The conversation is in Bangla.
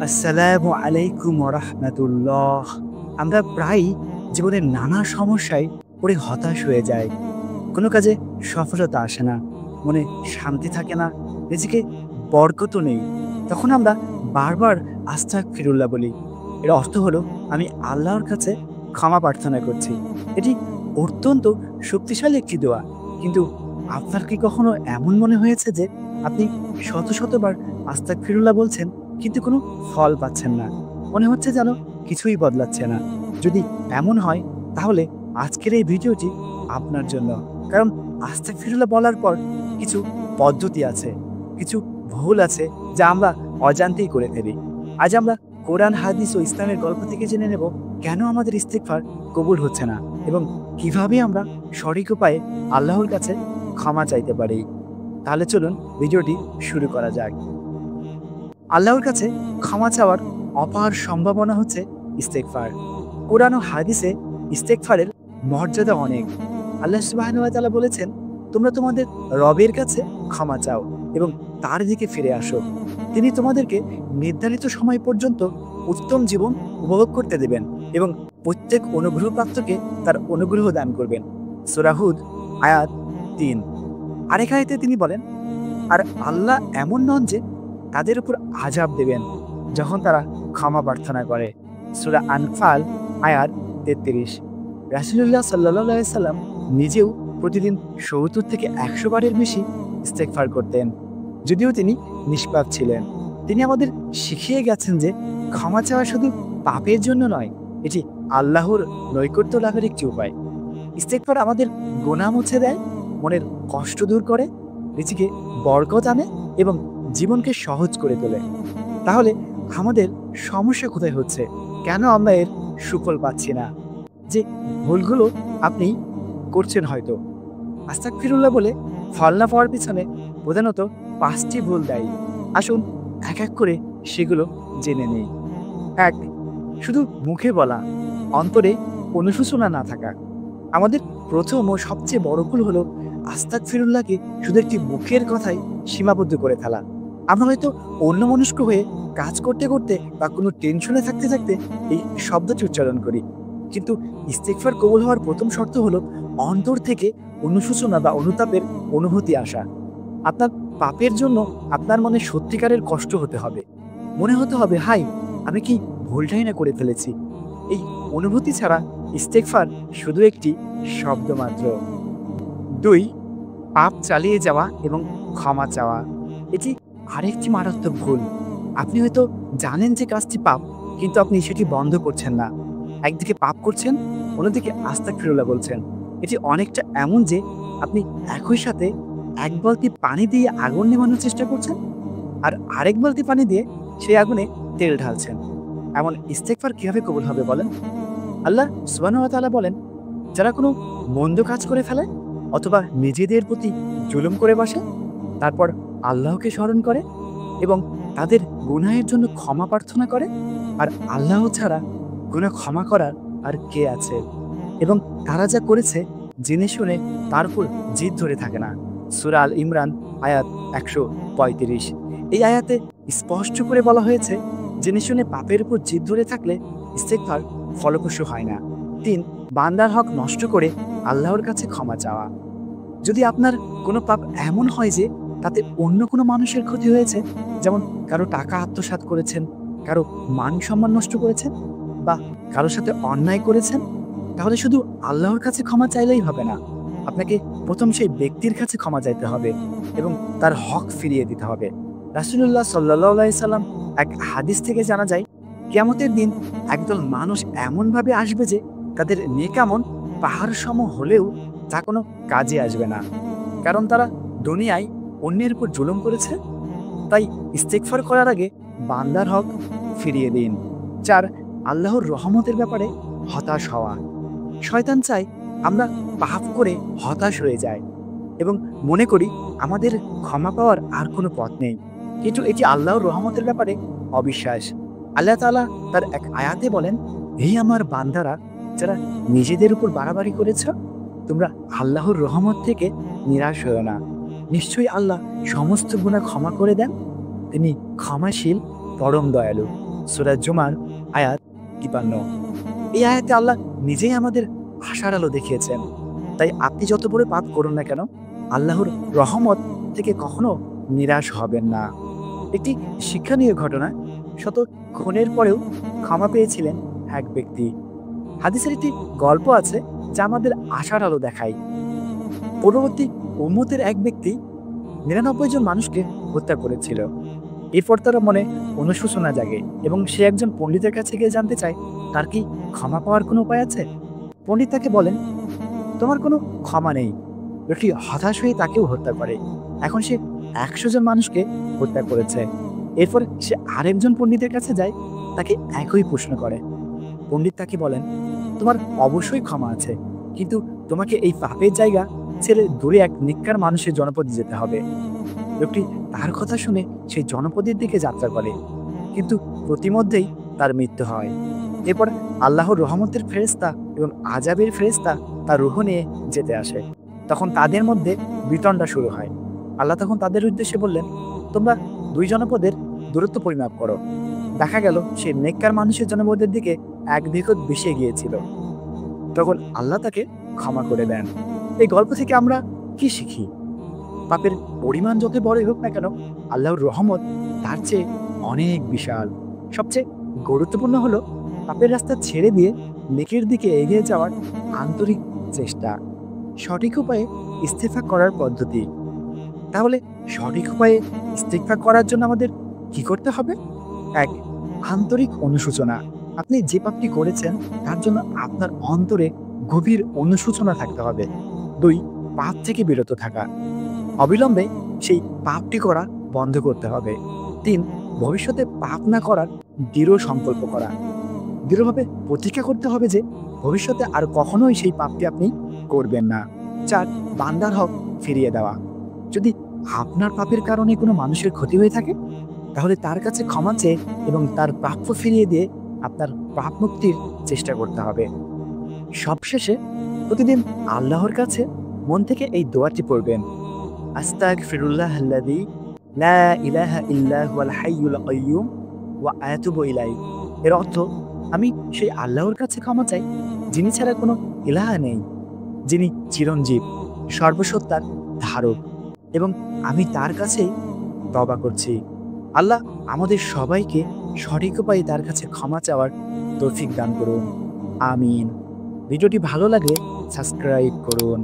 আসসালামু আলাইকুম ওয়া রাহমাতুল্লাহ। আমরা প্রায়ই জীবনের নানা সমস্যায় পড়ে হতাশ হয়ে যাই। কোনো কাজে সফলতা আসে না, মনে শান্তি থাকে না, নিজেকে বরকতও নেই। তখন আমরা বারবার আস্তাগফিরুল্লাহ বলি। এর অর্থ হলো আমি আল্লাহর কাছে ক্ষমা প্রার্থনা করছি। এটি অত্যন্ত শক্তিশালী একটি দোয়া। কিন্তু আপনার কি কখনো এমন মনে হয়েছে যে আপনি শত শতবার আস্তাগফিরুল্লাহ বলছেন কিন্তু কোনো ফল পাচ্ছেন না? মনে হচ্ছে যেন কিছুই বদলাচ্ছে না। যদি এমন হয় তাহলে আজকের এই ভিডিওটি আপনার জন্য। কারণ আস্তাগফিরুল্লাহ বলার পর কিছু পদ্ধতি আছে, কিছু ভুল আছে যা আমরা অজান্তেই করে ফেলি। আজ আমরা কোরআন, হাদিস ও ইসলামের গল্প থেকে জেনে নেব কেন আমাদের ইস্তিগফার কবুল হচ্ছে না এবং কিভাবে আমরা সঠিক উপায়ে আল্লাহর কাছে ক্ষমা চাইতে পারি। তাহলে চলুন ভিডিওটি শুরু করা যাক। আল্লাহর কাছে ক্ষমা চাওয়ার অপার সম্ভাবনা হচ্ছে ইস্তেগফার। কোরআন ও হাদিসে ইস্তেগফারের মর্যাদা অনেক। আল্লাহ সুবহানাহু ওয়া তাআলা বলেছেন, তোমরা তোমাদের রবের কাছে ক্ষমা চাও এবং তার দিকে ফিরে আসো। তিনি তোমাদেরকে নির্ধারিত সময় পর্যন্ত উত্তম জীবন উপভোগ করতে দেবেন এবং প্রত্যেক অনুগ্রহপ্রাপ্তকে তার অনুগ্রহ দান করবেন। সূরা হুদ আয়াত ৩। আরেক আয়াতে তিনি বলেন, আর আল্লাহ এমন নন যে তাদের উপর আযাব দেবেন যখন তারা ক্ষমা প্রার্থনা করে। সূরা আনফাল আয়াত ৩৩। রাসূলুল্লাহ সাল্লাল্লাহু আলাইহি সাল্লাম নিজেও প্রতিদিন ৭০ থেকে ১০০ বারের বেশি ইস্তেগফার করতেন। যদিও তিনি নিষ্পাপ ছিলেন, তিনি আমাদের শিখিয়ে গেছেন যে ক্ষমা চাওয়া শুধু পাপের জন্য নয়, এটি আল্লাহর নৈকট্য লাভের একটি উপায়। ইস্তেগফার আমাদের গুনাহ মুছে দেয়, মনের কষ্ট দূর করে, রিজিকে বরকত আনে এবং জীবনকে সহজ করে তোলে। তাহলে আমাদের সমস্যা কোথায় হচ্ছে? কেন আমরা এর সুফল পাচ্ছি না? যে ভুলগুলো আপনি করছেন হয়তো। আস্তাগফিরুল্লাহ বলে ফল না পাওয়ার পিছনে প্রধানত ৫টি ভুল দায়ী। আসুন এক এক করে সেগুলো জেনে নেই। ১. শুধু মুখে বলা, অন্তরে অনুশোচনা না থাকা। আমাদের প্রথম ও সবচেয়ে বড় ভুল হলো আস্তাগফিরুল্লাহকে শুধু একটি মুখের কথায় সীমাবদ্ধ করে ফেলা। আমরা হয়তো অন্যমনস্ক হয়ে কাজ করতে করতে বা কোনো টেনশনে থাকতে থাকতে এই শব্দটি উচ্চারণ করি। কিন্তু ইস্তেগফার কবুল হওয়ার প্রথম শর্ত হলো অন্তর থেকে অনুশোচনা বা অনুতাপের অনুভূতি আসা। আপনার পাপের জন্য আপনার মনে সত্যিকারের কষ্ট হতে হবে, মনে হতে হবে হাই আমি কি ভুলটাই না করে ফেলেছি। এই অনুভূতি ছাড়া ইস্তেগফার শুধু একটি শব্দ মাত্র। ২. পাপ চালিয়ে যাওয়া এবং ক্ষমা চাওয়া। এটি আরেকটি মারাত্মক ভুল। আপনি হয়তো জানেন যে কাজটি পাপ, কিন্তু আপনি সেটি বন্ধ করছেন না। একদিকে পাপ করছেন, অন্যদিকে আস্তাগফিরুল্লাহ বলছেন। এটি অনেকটা এমন যে আপনি একই সাথে এক বালতি পানি দিয়ে আগুন নেভানোর চেষ্টা করছেন আর আরেক বালতি পানি দিয়ে সেই আগুনে তেল ঢালছেন। এমন ইস্তেগফার কিভাবে কবুল হবে বলেন? আল্লাহ সুবহানাহু ওয়া তাআলা বলেন, যারা কোনো মন্দ কাজ করে ফেলে অথবা নিজেদের প্রতি জুলুম করে বসে, তারপর আল্লাহকে স্মরণ করে এবং তাদের গুনাহের জন্য ক্ষমা প্রার্থনা করে, আর আল্লাহ ছাড়া গুনাহ ক্ষমা করার আর কে আছে, এবং তারা যা করেছে জেনে শুনে তার উপর জিদ ধরে থাকে না। সূরা আল ইমরান আয়াত ১৩৫। এই আয়াতে স্পষ্ট করে বলা হয়েছে, জেনে শুনে পাপের উপর জিদ ধরে থাকলে ইস্তেগফার ফলপ্রসূ হয় না। ৩. বান্দার হক নষ্ট করে আল্লাহর কাছে ক্ষমা চাওয়া। যদি আপনার কোনো পাপ এমন হয় যে তাতে অন্য কোনো মানুষের ক্ষতি হয়েছে, যেমন কারো টাকা আত্মসাৎ করেছেন, কারো মান সম্মান নষ্ট করেছেন বা কারোর সাথে অন্যায় করেছেন, তাহলে শুধু আল্লাহর কাছে ক্ষমা চাইলেই হবে না। আপনাকে প্রথম সেই ব্যক্তির কাছে ক্ষমা চাইতে হবে এবং তার হক ফিরিয়ে দিতে হবে। রাসূলুল্লাহ সাল্লাল্লাহু আলাইহি সাল্লাম এক হাদিস থেকে জানা যায়, কিয়ামতের দিন একদল মানুষ এমনভাবে আসবে যে তাদের নেক আমল পাহাড় সম হলেও তা কোনো কাজে আসবে না, কারণ তারা দুনিয়ায় অন্যের উপর জুলুম করেছে। তাই ইস্তেগফার করার আগে বান্দার হক ফিরিয়ে দিন। ৪. আল্লাহর রহমতের ব্যাপারে হতাশ হওয়া। শয়তান চায় আমরা পাপ করে হতাশ হয়ে যাই এবং মনে করি আমাদের ক্ষমা পাওয়ার আর কোনো পথ নেই। কিন্তু এটি আল্লাহর রহমতের ব্যাপারে অবিশ্বাস। আল্লাহ তাআলা তার এক আয়াতে বলেন, হে আমার বান্দারা, যারা নিজেদের উপর বাড়াবাড়ি করেছ, তোমরা আল্লাহর রহমত থেকে নিরাশ হও না। নিশ্চয়ই আল্লাহ সমস্ত গুনাহ ক্ষমা করে দেন, তিনি ক্ষমাশীল, পরম দয়ালু। সূরা জুমার আয়াত 53। এই আয়াতে আল্লাহ নিজেই আমাদের আশার আলো দেখিয়েছেন। তাই আপনি যত বড় পাপ করুন না কেন, আল্লাহর রহমত থেকে কখনো নিরাশ হবেন না। একটি শিক্ষণীয় ঘটনা, শত খুনের পরেও ক্ষমা পেয়েছিলেন এক ব্যক্তি। হাদিসের একটি গল্প আছে যা আমাদের আশার আলো দেখায়। পূর্ববর্তী উম্মতের এক ব্যক্তি ৯৯ জন মানুষকে হত্যা করেছিল। এরপর তার মনে অনুশোচনা জাগে এবং সে একজন পণ্ডিতের কাছে গিয়ে জানতে চায় তার কি ক্ষমা পাওয়ার কোনো উপায় আছে। পণ্ডিত তাকে বলেন, তোমার কোনো ক্ষমা নেই। লোকটি হতাশ হয়ে তাকেও হত্যা করে। এখন সে ১০০ জন মানুষকে হত্যা করেছে। এরপর সে আরেকজন পণ্ডিতের কাছে যায়, তাকে একই প্রশ্ন করে। পণ্ডিত তাকে বলেন, তোমার অবশ্যই ক্ষমা আছে, কিন্তু তোমাকে এই পাপের জায়গা ছেড়ে দূরে এক নিক্কার মানুষের জনপদে যেতে হবে। লোকটি তার কথা শুনে সেই জনপদের দিকে যাত্রা করে, কিন্তু প্রতিমধ্যেই তার মৃত্যু হয়। এরপর আল্লাহর রহমতের ফেরেশতা এবং আযাবের ফেরেশতা তার রূহ নিয়ে যেতে আসে। তখন তাদের মধ্যে বিতণ্ডা শুরু হয়। আল্লাহ তখন তাদের উদ্দেশ্যে বললেন, তোমরা দুই জনপদের দূরত্ব পরিমাপ করো। দেখা গেল সে নেককার মানুষের জনপদের দিকে এক বিঘত বেশি গিয়েছিল। তখন আল্লাহ তাকে ক্ষমা করে দেন। এই গল্প থেকে আমরা কি শিখি? পাপের পরিমাণ যত বড়ই হোক না কেন, আল্লাহর রহমত তার চেয়ে অনেক বিশাল। সবচেয়ে গুরুত্বপূর্ণ হলো পাপের রাস্তা ছেড়ে দিয়ে নেকের দিকে এগিয়ে যাওয়ার আন্তরিক চেষ্টা, সঠিক উপায়ে ইস্তেগফার করার পদ্ধতি। তাহলে সঠিক উপায়ে ইস্তেগফার করার জন্য আমাদের কি করতে হবে? ১. আন্তরিক অনুশোচনা। আপনি যে পাপটি করেছেন তার জন্য আপনার অন্তরে গভীর অনুশোচনা থাকতে হবে। ২. পাপ থেকে বিরত থাকা। অবিলম্বে সেই পাপটি করা বন্ধ করতে হবে। ৩. ভবিষ্যতে পাপ না করার দৃঢ় সংকল্প করা। দৃঢ়ভাবে প্রতিজ্ঞা করতে হবে যে ভবিষ্যতে আর কখনোই সেই পাপটি আপনি করবেন না। ৪. বান্দার হক ফিরিয়ে দেওয়া। যদি আপনার পাপের কারণে কোনো মানুষের ক্ষতি হয়ে থাকে, তাহলে তার কাছে ক্ষমা চেয়ে এবং তার প্রাপ্য ফিরিয়ে দিয়ে আপনার পাপ মুক্তির চেষ্টা করতে হবে। সবশেষে প্রতিদিন আল্লাহর কাছে মন থেকে এই দোয়াটি পড়বেন, আস্তাগফিরুল্লাহাল্লাযী লা ইলাহা ইল্লা হুয়াল হাইয়ুল কাইয়্যুম ওয়া আতুবু ইলাইহি। এর অর্থ, আমি সেই আল্লাহর কাছে ক্ষমা চাই যিনি ছাড়া কোনো ইলাহা নেই, যিনি চিরঞ্জীব, সর্বসত্তার ধারক, এবং আমি তার কাছেই তওবা করছি। আল্লাহ আমাদের সবাইকে সঠিক উপায়ে তার কাছে ক্ষমা চাওয়ার তৌফিক দান করুন। আমিন। ভিডিওটি ভালো লাগলে সাবস্ক্রাইব করুন।